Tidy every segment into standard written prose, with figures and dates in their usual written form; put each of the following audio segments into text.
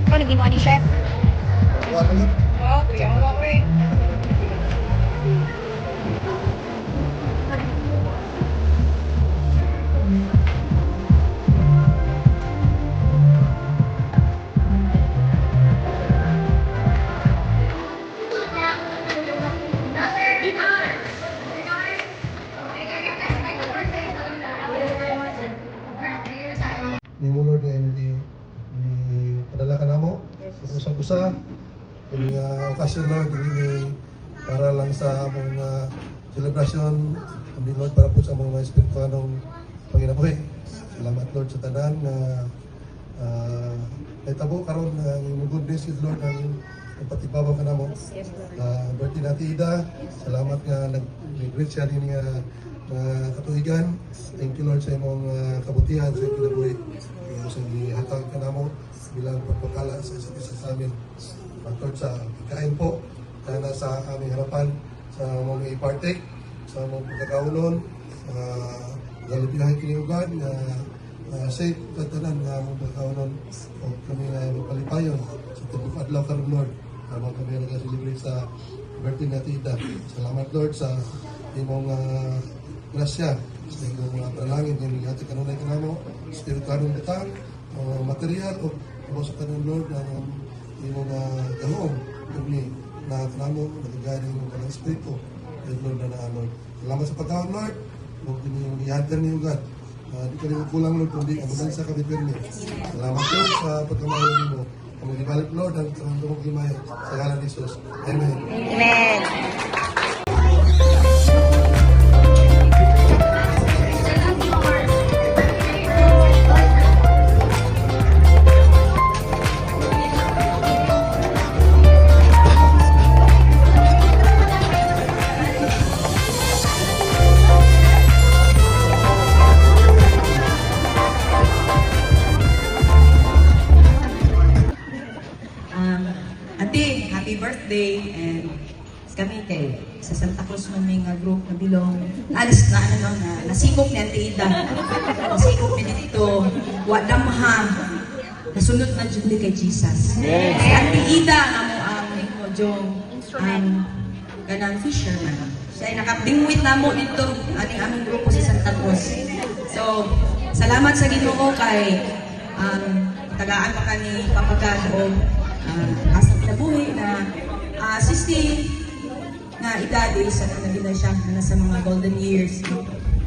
Ano ginawa ni Chef? Oh, kuya mo ako eh. Ni mo Lord ni padala ka namo usag-usa ini okasyon Lord ini para lang sa among celebration kami Lord para po sa mga espiritualong panginabuhi. Salamat Lord sa tanan na itabo karon ang goodness with Lord ang patibabaw ka namo. Birthday na Ida, salamat nga nag-greet siya din nga katuigan. Thank you Lord sa imong kabutihan sa kinabuhi. Sa ihatag ka namo bilang pagpapala sa isa't isa sa amin. Lord sa kain po na sa aming harapan sa mga i-partake sa mga pagkakaunon galibiyahin kiniugan safe tatanan na mga pagkakaunon o kami magpalipayon sa tibok adlaw karon Lord habang kami nag-celebrate sa birthday na Tita. Salamat Lord sa imong grasya sa imong mga panalangin yung hati kanunay ka namo espiritualong butang material o sa kanang Lord ang imong gahom kami na kanamo nagagaling ng kanang espiritu kay Lord na Lord. Salamat sa pagkaon Lord kung inihadan niyo God di ka rin kulang Lord kundi amunan sa kabibirni. Salamat Lord sa pagkamayon mo kung ibalik Lord ang karandong himay sa ngalan ni Jesus. Amen. Amen. Ate, happy birthday and kami kay sa Santa Cruz may group na bilong alas na nasikop ni Ate Ida. Nasikop ni dito wadamha nasunod na jud kay Jesus. Yes. Si Ate Ida amo ang jong kanang fisherman. Siya ay nakabingwit namo dito aning aming grupo sa Santa Cruz. So, salamat sa Ginoo kay tagaan pa kani papagad o asa kinabuhi na 60 na edad sa nagina siya na sa mga golden years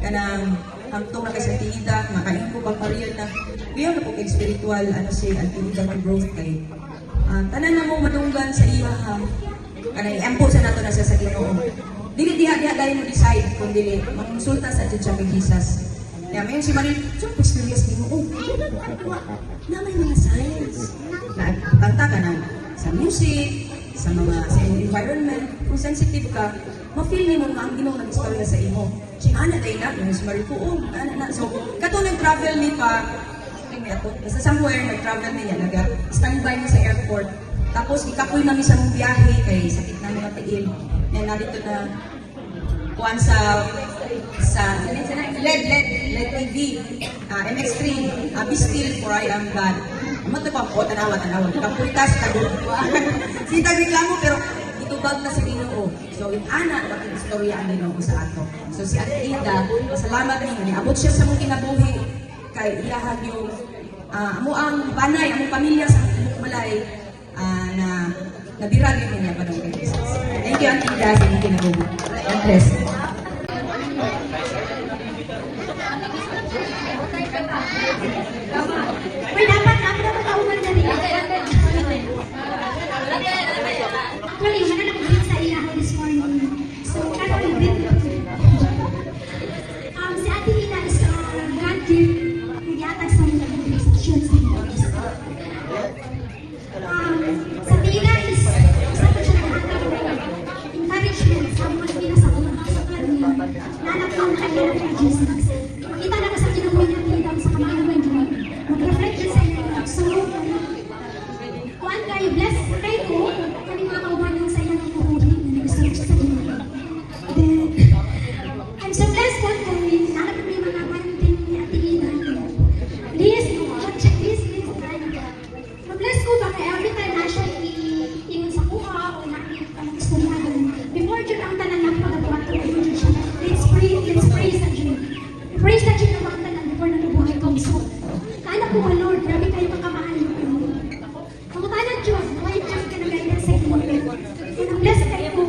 kanang hangtong na kay sa Ida makain ko pang career na biyo na po kay spiritual si Ida ng growth kay tanan na mo madunggan sa iya kanang iampo sa nato na sa Ginoo dili diha dahil mo decide kung dili magkonsulta sa Jud sa Jesus. niya. Ngayon si Marie, super serious din mo. Oh, na may mga signs. Nagtanta ka na sa music, sa environment. Kung sensitive ka, ma-feel mo na ang ginong nag-istorya sa imo. Si Ana tayo na, yung si Marie po, oh, na. So, kato nag-travel ni pa, basta somewhere, nag-travel niya, nag-standby niya sa airport. Tapos, ikapoy namin sa mong biyahe, kay sakit namin ang tiil. Yan, narito na, kuhan sa LED TV, MX3, Be Still For I Am God. Amat na po, tanawa. Kapulitas, sintag reklamo, pero itubag na sa Ginoo. So, yung ana, bakit istorya ang Ginoo sa ato. So, si Ate Ida, masalamat niyo, niabot siya sa mong kinabuhi, kay iyahag yung, amo ang banay, among pamilya sa Malay, na nabirag yun niya pa ng kay Jesus. Thank you, Ate Ida, sa mong kinabuhi. God bless. Uy, dapat kauman na rin. Actually, wala na mag-greet sa ilahan this morning. So, kaya mag-greet na. Si Ate Ina is God gift. Nag-iatag sa mga restrictions. Sa Tina is sa siya nag-atag encouragement sa mga Tina sa mga nanak ng kanya ng Jesus. Kita na sa kinabuhi ng Tina sa kamalang ng Diyos. Mag-reflect din sa inyo. So, kuhaan kayo, bless kayo ko, kami mga kauban ng sa iyong kinabuhi na nag-serve sa inyo. Then, I'm so blessed po kami, nakit may mga manting ni Ate Ina. Please, check this, please. Ma-bless ko ba kaya every time na siya iingon sa kuha o nakikita ka ng istoryahan. Before June ang tanan ng pagkatuwa ko, let's praise sa June. Praise sa June ang tanan before nanubuhay ko. So, kala ko ba, Lord, grabe kayo makamahal mo. Kung tanan Diyos, why Diyos ka nag-guidance sa inyo? Kung na-bless kayo ko,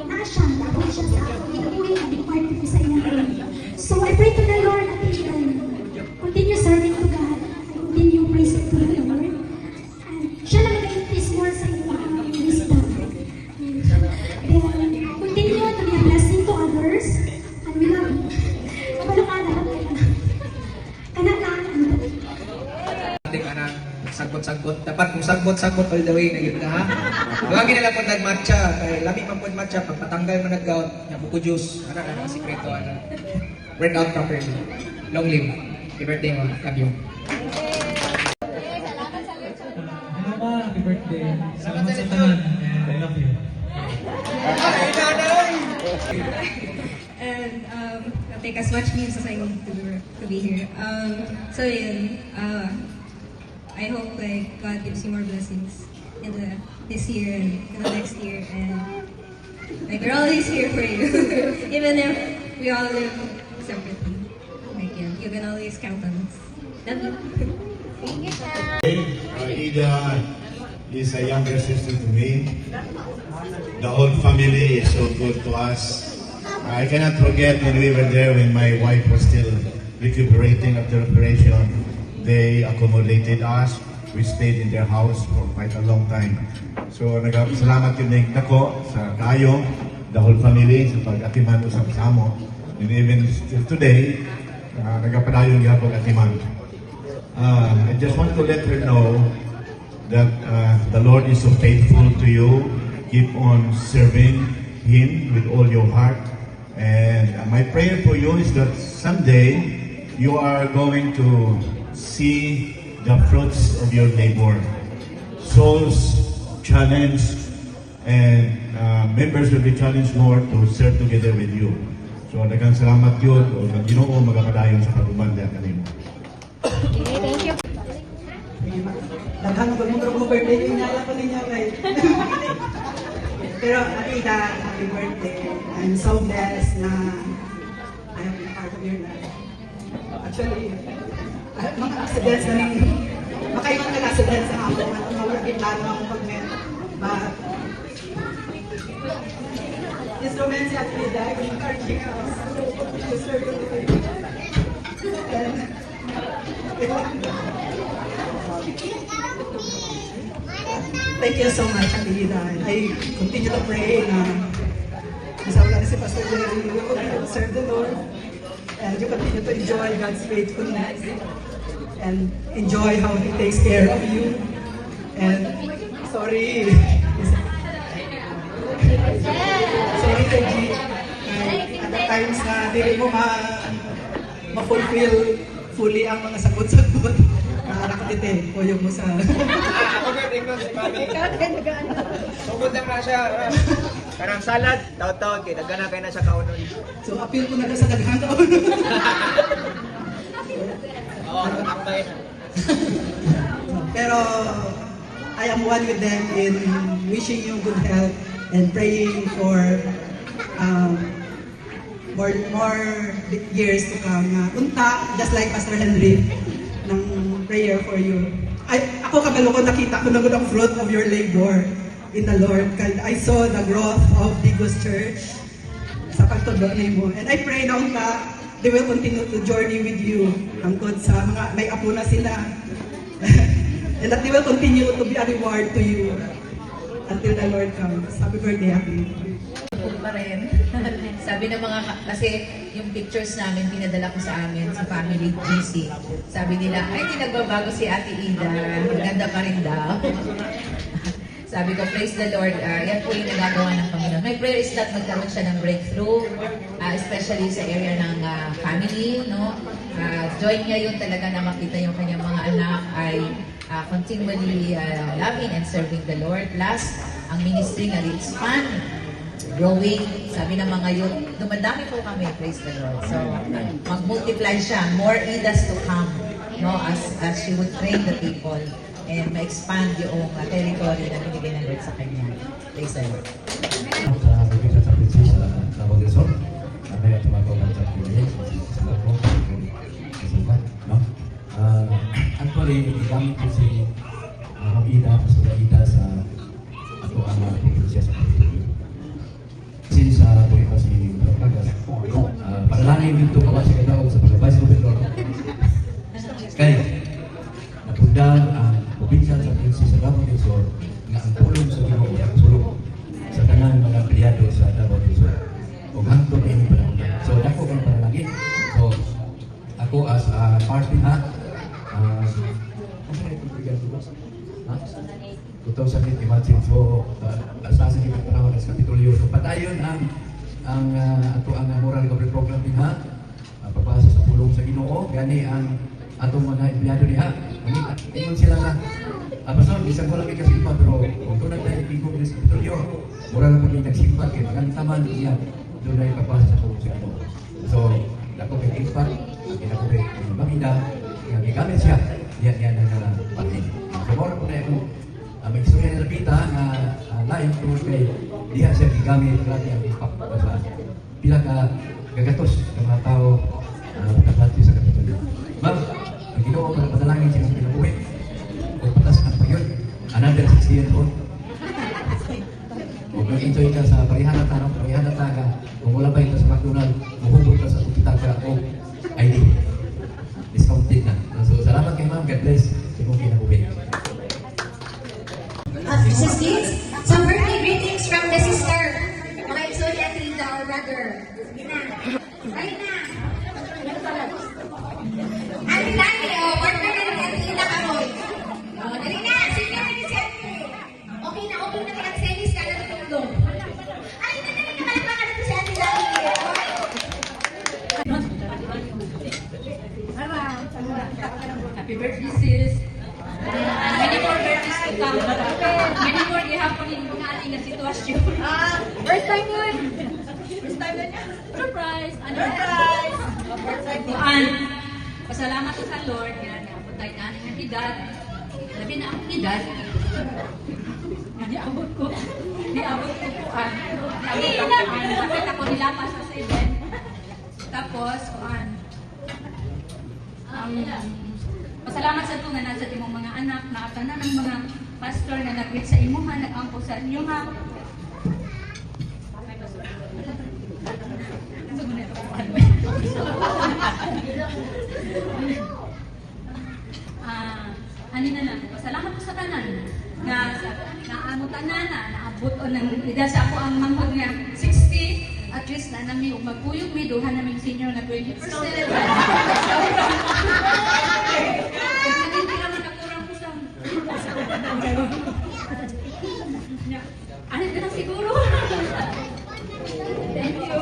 nasya, tapos siya sa ako. Ikabuhin ang part ko sa inyo. So, I pray to the Lord at continue serving to God. Continue praising to the Lord. And siya lang nag-increase more sa inyo wisdom. Then, continue to be a blessing to others. And we love you. Kabalo ka na. Kanak-kanak. Ating anak, sagbot-sagbot. Dapat kung sagbot-sagbot all the way na yun na ha. Huwag nila po nagmatcha. Kaya lami man po matcha. Pag patanggal mo nag-gout, nabuko juice. Anak, sikreto. Work out properly. Long live. Happy birthday mo. Love you. Hello ma, happy birthday. Salamat sa tanan. And I love you. And it'll take as much means as I need to be here. So yun, I hope like God gives you more blessings in this year and in the next year, and like we're always here for you, even if we all live separately. Like you can always count on us. Love you. Ida is a younger sister to me. The whole family is so good to us. I cannot forget when we were there when my wife was still recuperating after operation. They accommodated us. We stayed in their house for quite a long time. So salamat yun nako sa kayo, the whole family, sa pag-atiman usap sa mo. And even still today, nagapadayon gyapon atiman. I just want to let her know that the Lord is so faithful to you. Keep on serving Him with all your heart. And my prayer for you is that someday you are going to see the fruits of your labor. Souls challenged, and members will be challenged more to serve together with you. So, daghang salamat yun. O Ginoo magapadayon sa pagumanda kanimo. Daghang pagmutro birthday ko inala ko ninyo kay. Pero Ida, happy birthday. I'm so blessed na I have been part of your life. Actually, mga accidents na rin. Makaibang nag-accidents na ako. Mawagin lalo akong pag-met. But, instruments at Ida, encouraging us to serve the Lord. Thank you so much, Ida. I continue to pray na masawala na si Pastor Jerry to serve the Lord. And you continue to enjoy God's faithfulness and enjoy how He takes care of you. And sorry. Sorry, Teji. At the times na hindi mo ma-fulfill fully ang mga sagot-sagot. Nakakatite, kuyo mo sa... Ako nga, tingnan si Mami. Sugod lang na siya. Karang salad, taot-taot, kaya nagana kayo na siya kaunon. So, appeal ko na sa daghang taon. Oo, nakakabay na. Pero, I am one with them in wishing you good health and praying for more years to come. Unta, just like Pastor Henry, ng prayer for you. Ako kabalo ko nakita ko na ang fruit of your labor in the Lord. I saw the growth of Digos Church sa pagtudo nimo. And I pray na unta, they will continue to journey with you hangtod sa mga may apo na sila. And that they will continue to be a reward to you until the Lord comes. Happy birthday, Happy. Pa rin. Sabi ng mga, kasi yung pictures namin, pinadala ko sa amin, sa family GC. Sabi nila, ay, hindi nagbabago si Ate Ida. Maganda pa rin daw. Sabi ko, praise the Lord. Yan po yung nagagawa ng Panginoon. My prayer is that magkaroon siya ng breakthrough, especially sa area ng family, no? Joy niya yun talaga na makita yung kanyang mga anak ay continually loving and serving the Lord. Plus, ang ministry na expand, growing. Sabi ng mga youth, dumadami po kami, praise the Lord. So, mag-multiply siya, more Idas to come, no? As she would train the people and ma-expand yung territory na binigay ng Lord sa kanya. Praise the Lord. Sa Bukit sa Princess sa Bagasol, may tumagawa sa Pilipinas, sa Lapo, sa Subat, no? Actually, gamit ko si Ida, Pastor Ida sa ato ang probinsya sa Pilipinas. Since tuloy pa si Kagas, panalangin dito kawas sa kadaog sa Vice Gobernador. Kaya, napundan ang probinsya sa Princess sa Davao del Sur nga ang tulong sa Ginoo ay sulong sa tanang mga empleyado sa Davao del Sur. O hangtod ay panalangin. So, dako kang panalangin. So, ako as party ha, 2008 imagine. So, asasin kita panahon sa Kapitolyo. So, patayon ang ato ang moral recovery program niya, pagpasa sa pulong sa Ginoo. Gani ang atong mga empleyado niya. Ingon sila na, Pastor, isang ko lang ikasimpa, pero kung doon tayo tingkong sa Kapitolyo, moral na kami nagsimpa, kaya magantaman niya, doon na ipapasa sa pulong sa Ginoo. So, dako kay impact, ang kinakubit ng Mamida, nga gigamit siya, yan ang pati. So, moral po na yung may istorya na napita na lain tungkol kay diha siya gigamit lagi ang impact sa pila ka gagatos ng mga tao nakapati sa Kapitolyo. Ma'am, ang Ginoo ko padalangin siya sa pinabuhi o patas ng pagyon. Another 6 years old. Kung nag-enjoy ka sa parihanata, ka, kung wala ba ito sa McDonald's, mahugot ka sa kupita ka o ID. Discounted na. So, salamat kay ma'am. God bless. Sa mong kinabuhi. Mrs. Kids, some birthday greetings from the sister. Mga Exodia Atleta, our brother. Gina. Ay na. Ate Dani, partner na ng Atleta ka mo. Dali na, sige na si Ate. Okay na kay Axelis ka na tutulong. Ay, dali na, malakpakan na si Ate Dani. Happy birthday, sis. Many more birthdays to come. Many more gihapon yung mga ating na sitwasyon. First time yun! First time na niya. Surprise! Ano surprise? Kuan. Pasalamat ko sa Lord. Yan, napunta na ng edad. Labi na akong edad. Niabot ko. Niabot ko kuan. Kapit ako nilapas sa 7. Tapos, kuan. Pasalamat sa ito na nasa imong mga anak, naatanan ng mga pastor na nag-greet sa imuha, nag-angko sa inyo ha. Ano na lang, pasalamat ko sa tanan na naamot tanan na naabot o ng ida sa ako ang manghod niya 60 at least na namin yung magkuyog may duha namin senior na 20%. Hindi naman nakurang ko sa... Ano ka na siguro? Thank you.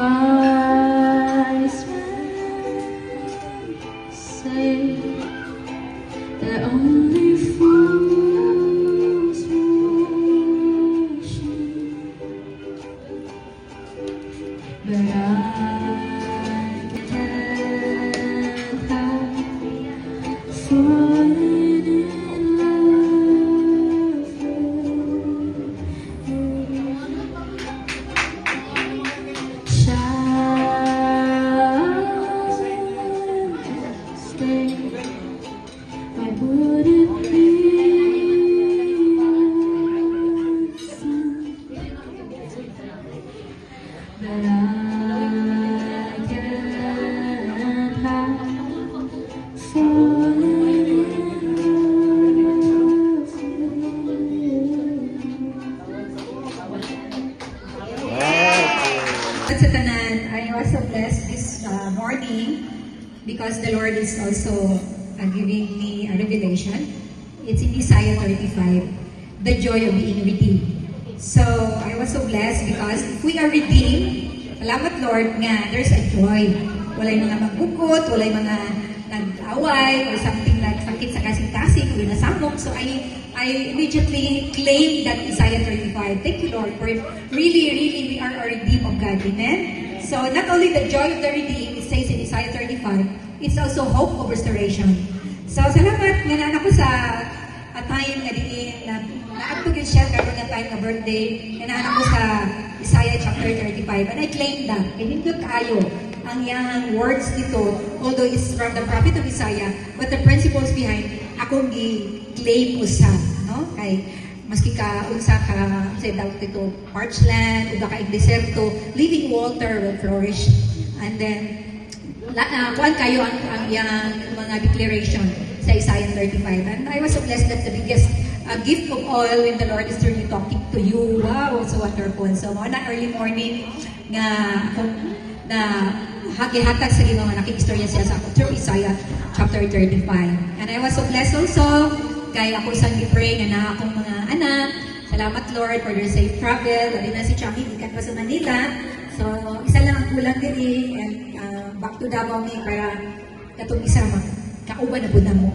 Wise men say that only fools worship, but I can't help falling in love with you. Why would it be that I can't help falling in love with you? Sa tanan, I was so blessed this morning because the Lord is also giving me a revelation. It's in Isaiah 35, the joy of being redeemed. So, I was so blessed because if we are redeemed, salamat Lord nga, there's a joy. Walay mga magbukot, walay mga nag-away, or something like sakit sa kasing-kasing, or nasamok. So, I immediately claim that Isaiah 35. Thank you, Lord, for really, we are a redeemed of God. Amen? So, not only the joy of the redeemed, it says in Isaiah 35, it's also hope of restoration. So, salamat nga na ako sa time nga diin na naagtugin siya karon nga time nga birthday nga na ako sa Isaiah chapter 35, and I claim that pinindot kayo ang yang words dito, although it's from the prophet of Isaiah, but the principles behind akong i-claim usa, no? Kay maski ka unsa ka say daw dito parched land o ka deserto, living water will flourish. And then kuan kayo ang yang mga declaration sa Isaiah 35. And I was so blessed that the biggest gift of all when the Lord is truly talking to you. Wow, so wonderful. So mo na early morning nga ako na hagihatag sa Ginoo nga nakikistorya siya sa ako through Isaiah chapter 35. And I was so blessed also kay ako sa gi-pray nga na akong mga anak. Salamat Lord for their safe travel. Dali na si Chucky ikan pa sa Manila. So isa lang ang kulang diri and back to Davao ni para katong isa kauban na po na mo.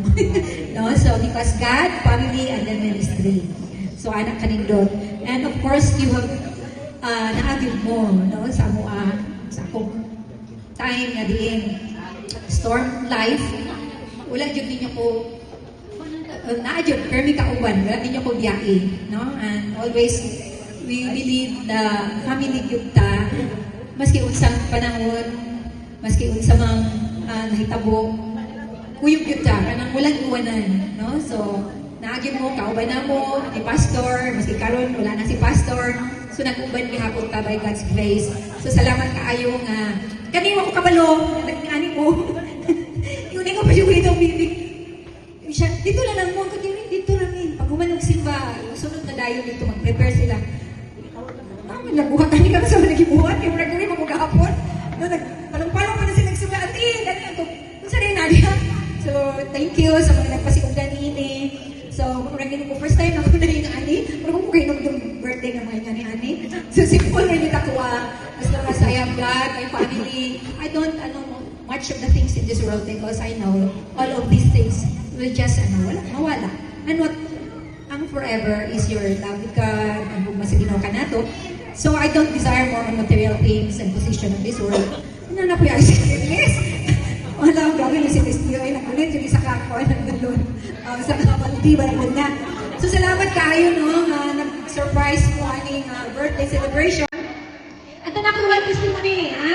No? So, because God, family, and then ministry. So, anak kanindot. And of course, you have naagib mo, no? Sa akong time nga diin storm life. Wala dyan ninyo ko naadyo, pero may kauban. Wala ninyo ko biyahe, no? And always, we believe na family gyugta, maski unsang panahon, maski unsa mang nahitabo, kuyog yun ka, kanang walang iwanan, no? So, naagin mo, kauban na mo, ni pastor, maski karon wala na si pastor, so nag-uban gihapon ta by God's grace. So, salamat kaayo nga, kanina ko kabalo, nag-ani mo, yun ko pa yung itong bibig. Siya, dito lang mo, dito lang eh, pag umanog simba, sunod na dayo dito, mag-prepare sila. Naguhat kami kami sa nagibuhat, kaya nag-uwi mo gahapon. No, palong-palong pa na sila nagsimba, ganyan ko. Kung saan rin nadia. So, thank you sa mga nagpasikugdan ini. So, kung ko, first time ako na rin ani, pero kung kayo yung birthday ng mga ani. So, simple na rin ako, as long as I have God, my family, I don't know much of the things in this world because I know all of these things will just, mawala. And what, ang forever is your love with God, ang bumasaginaw ka na to. So, I don't desire more on material things and position of this world. Ano na po yung yes! Wala akong gawin yung si Cristiano ay nakulit yung isa kako ay nagdalon sa kapalitiba na niya. So, salamat kayo, no, nag-surprise po aning birthday celebration. At nakuha testimony, ha?